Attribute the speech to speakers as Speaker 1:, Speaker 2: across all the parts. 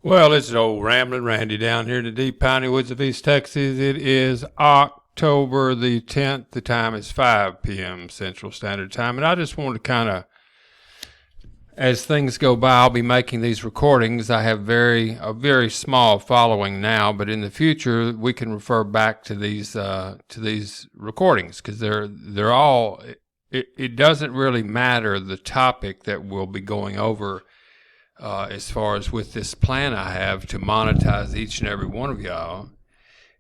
Speaker 1: Well, it's old Ramblin' Randy down here in the deep piney woods of East Texas. It is October the 10th. The time is 5 p.m. Central Standard Time. And I just wanted to kind of, as things go by, I'll be making these recordings. I have a very small following now, but in the future we can refer back to these recordings because they're all. It doesn't really matter the topic that we'll be going over. As far as with this plan I have to monetize each and every one of y'all,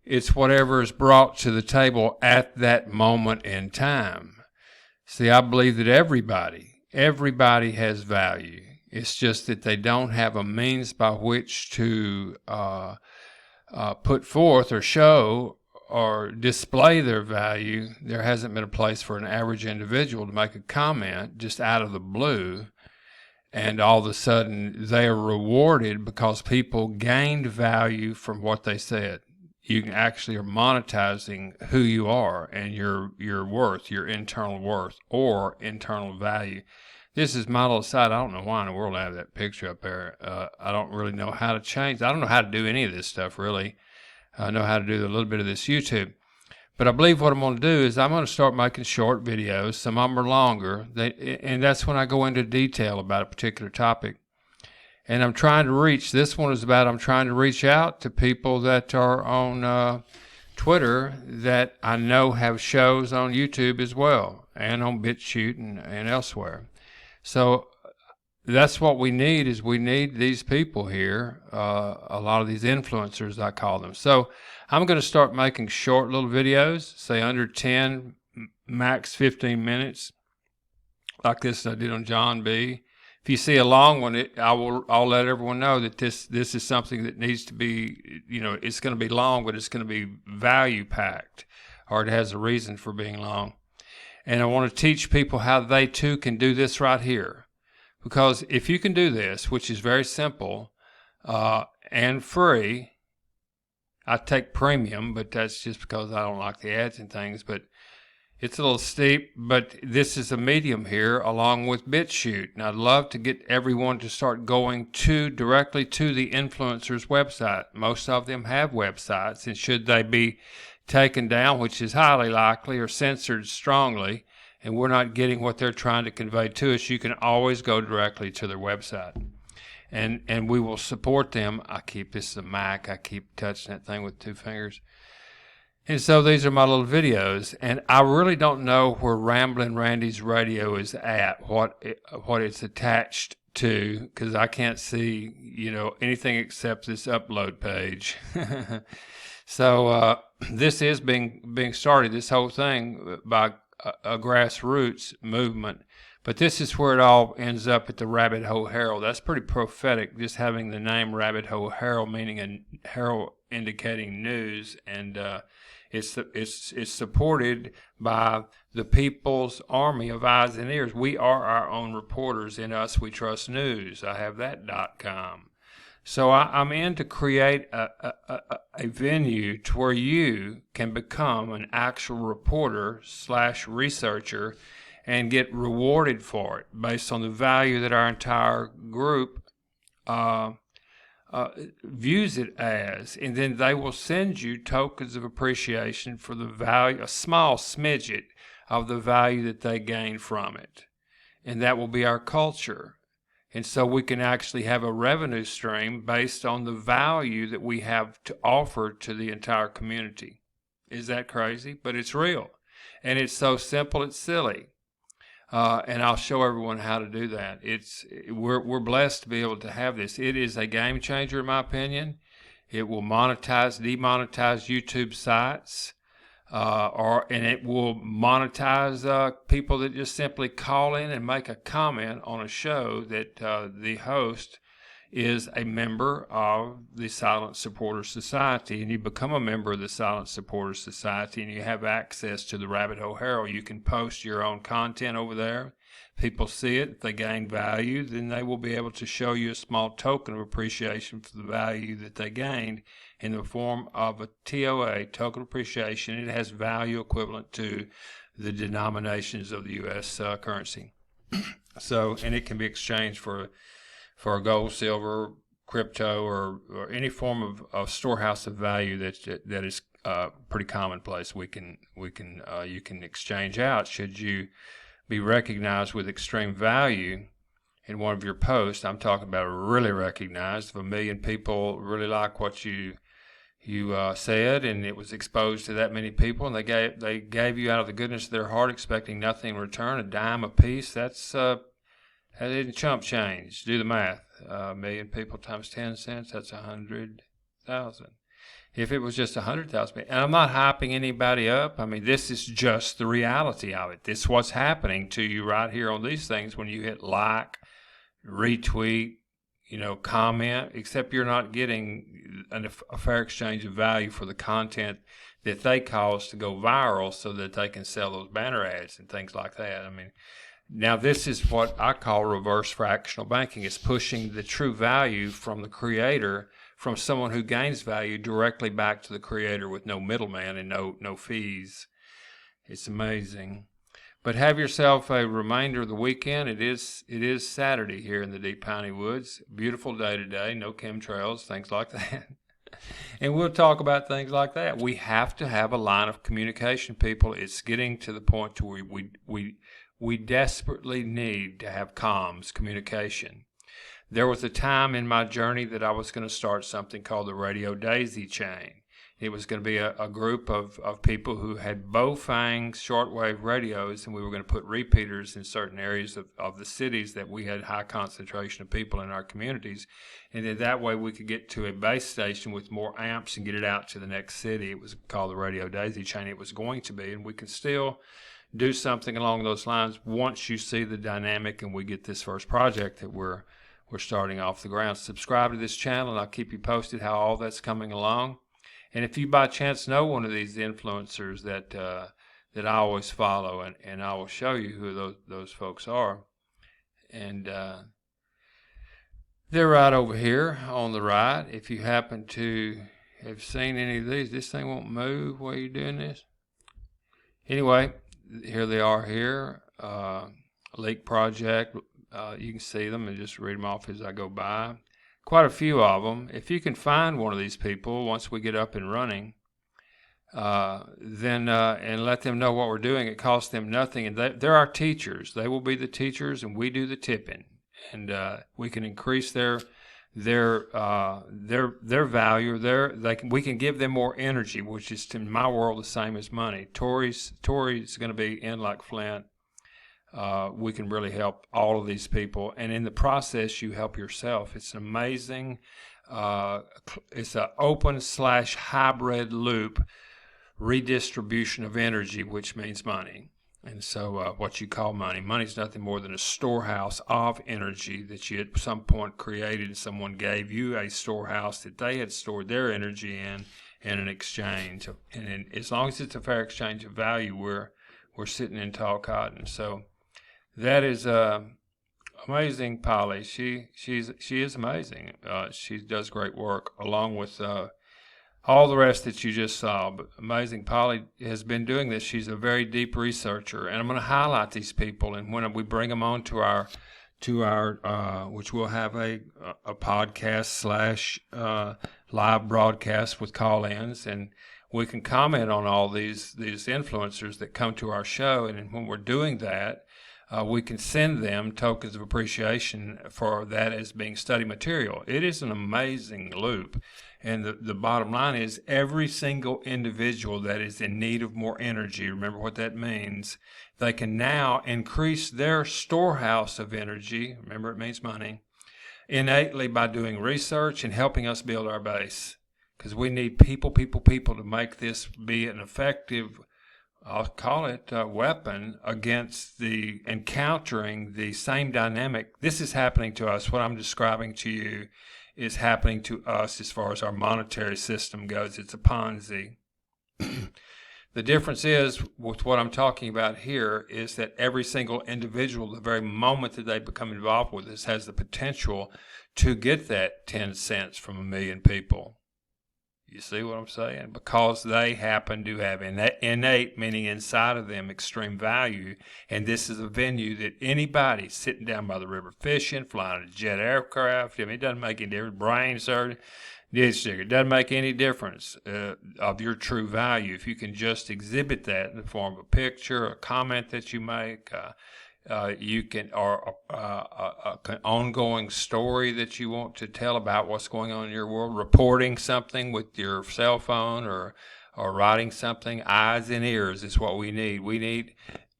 Speaker 1: it's whatever is brought to the table at that moment in time. See, I believe that everybody has value. It's just that they don't have a means by which to put forth or show or display their value. There hasn't been a place for an average individual to make a comment just out of the blue, and all of a sudden they are rewarded because people gained value from what they said. You actually are monetizing who you are and your worth, your internal worth or internal value. This is my little side. I don't know why in the world I have that picture up there. I don't really know how to change. I don't know how to do any of this stuff really. I know how to do a little bit of this YouTube. But I believe what I'm going to do is I'm going to start making short videos. Some of them are longer, and that's when I go into detail about a particular topic. And I'm trying to reach, this one is about I'm trying to reach out to people that are on Twitter that I know have shows on YouTube as well, and on BitChute and elsewhere. So that's what we need is we need these people here, a lot of these influencers, I call them. So I'm going to start making short little videos, say under 10, max 15 minutes, like this I did on John B. If you see a long one, I'll let everyone know that this is something that needs to be, it's going to be long, but it's going to be value packed, or it has a reason for being long. And I want to teach people how they too can do this right here. Because if you can do this, which is very simple and free, I take premium, but that's just because I don't like the ads and things. But it's a little steep, but this is a medium here along with BitChute. And I'd love to get everyone to start going directly to the influencer's website. Most of them have websites, and should they be taken down, which is highly likely, or censored strongly, and we're not getting what they're trying to convey to us, you can always go directly to their website. And we will support them. This is a Mac. I keep touching that thing with two fingers. And so these are my little videos. And I really don't know where Ramblin' Randy's radio is at, what it's attached to, because I can't see, anything except this upload page. So this is being started, this whole thing, by a grassroots movement. But this is where it all ends up at the Rabbit Hole Herald. That's pretty prophetic, just having the name Rabbit Hole Herald, meaning a herald indicating news, and it's supported by the people's army of eyes and ears. We are our own reporters. In us we trust news. I have that.com. So I'm in to create a venue to where you can become an actual reporter / researcher and get rewarded for it based on the value that our entire group views it as. And then they will send you tokens of appreciation for the value, a small smidget of the value that they gain from it. And that will be our culture. And so we can actually have a revenue stream based on the value that we have to offer to the entire community. Is that crazy? But it's real. And it's so simple, it's silly. And I'll show everyone how to do that. We're blessed to be able to have this. It is a game changer, in my opinion. It will demonetize YouTube sites. And it will monetize people that just simply call in and make a comment on a show that the host is a member of the Silent Supporter Society, and you become a member of the Silent Supporter Society, and you have access to the Rabbit Hole Herald. You can post your own content over there. People see it. If they gain value, then they will be able to show you a small token of appreciation for the value that they gained in the form of a TOA, token appreciation. It has value equivalent to the denominations of the U.S. Currency. So, and it can be exchanged for gold, silver, crypto or any form of storehouse of value that is pretty commonplace. You can exchange out should you be recognized with extreme value in one of your posts. I'm talking about really recognized. If 1 million people really like what you said, and it was exposed to that many people, and they gave you out of the goodness of their heart, expecting nothing in return, a dime a piece. That isn't chump change. Do the math. 1 million people times 10 cents, that's 100,000. If it was just 100,000, and I'm not hyping anybody up. I mean, this is just the reality of it. This is what's happening to you right here on these things when you hit like, retweet, comment, except you're not getting a fair exchange of value for the content that they cause to go viral so that they can sell those banner ads and things like that. I mean, now this is what I call reverse fractional banking. It's pushing the true value from the creator, from someone who gains value, directly back to the creator with no middleman and no fees. It's amazing. But have yourself a remainder of the weekend. It is Saturday here in the Deep Piney Woods. Beautiful day today, no chemtrails, things like that. And we'll talk about things like that. We have to have a line of communication, people. It's getting to the point to where we desperately need to have comms, communication. There was a time in my journey that I was going to start something called the Radio Daisy Chain. It was going to be a group of people who had Bofang shortwave radios, and we were going to put repeaters in certain areas of the cities that we had high concentration of people in our communities. And then that way we could get to a base station with more amps and get it out to the next city. It was called the Radio Daisy Chain. It was going to be, and we can still do something along those lines once you see the dynamic and we get this first project that we're starting off the ground. Subscribe to this channel, and I'll keep you posted how all that's coming along. And if you by chance know one of these influencers that I always follow, and I will show you who those folks are. And they're right over here on the right. If you happen to have seen any of these, this thing won't move while you're doing this. Anyway, here they are here. Leak Project. You can see them and just read them off as I go by. Quite a few of them. If you can find one of these people once we get up and running, then and let them know what we're doing. It costs them nothing, and they're our teachers. They will be the teachers, and we do the tipping, and we can increase their value. We can give them more energy, which is in my world the same as money. Tori's going to be in like Flint. We can really help all of these people, and in the process you help yourself. It's an amazing it's an open/hybrid loop redistribution of energy, which means money. And so what you call money's nothing more than a storehouse of energy that you at some point created, and someone gave you a storehouse that they had stored their energy in an exchange. And as long as it's a fair exchange of value, we're sitting in tall cotton. So that is amazing, Polly. She is amazing. She does great work along with all the rest that you just saw. But amazing, Polly has been doing this. She's a very deep researcher, and I'm going to highlight these people. And when we bring them on to our which we'll have a podcast / live broadcast with call-ins, and we can comment on all these influencers that come to our show. And when we're doing that, we can send them tokens of appreciation for that as being study material. It is an amazing loop. And the bottom line is every single individual that is in need of more energy, remember what that means, they can now increase their storehouse of energy, remember it means money, innately by doing research and helping us build our base. Because we need people to make this be an effective, I'll call it a weapon against encountering the same dynamic. This is happening to us. What I'm describing to you is happening to us as far as our monetary system goes. It's a Ponzi. The difference is, with what I'm talking about here, is that every single individual, the very moment that they become involved with this, has the potential to get that 10 cents from 1 million people. You see what I'm saying? Because they happen to have innate, meaning inside of them, extreme value. And this is a venue that anybody sitting down by the river fishing, flying a jet aircraft, I mean, it doesn't make any difference. Brain surgery, it doesn't make any difference of your true value. If you can just exhibit that in the form of a picture, a comment that you make, you can, or an ongoing story that you want to tell about what's going on in your world, reporting something with your cell phone, or writing something. Eyes and ears is what we need. We need,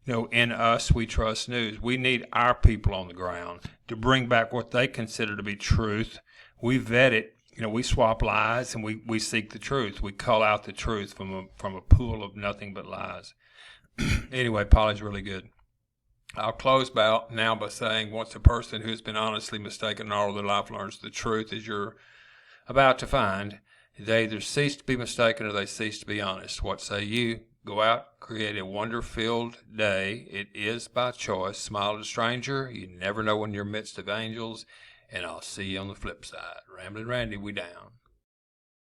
Speaker 1: in Us We Trust News, we need our people on the ground to bring back what they consider to be truth. We vet it. We swap lies, and we seek the truth. We cull out the truth from a pool of nothing but lies. Anyway, Polly's really good. I'll close now by saying, once a person who's been honestly mistaken in all of their life learns the truth, as you're about to find, they either cease to be mistaken or they cease to be honest. What say you? Go out, create a wonder-filled day. It is by choice. Smile at a stranger. You never know when you're midst of angels. And I'll see you on the flip side. Ramblin' Randy, we down.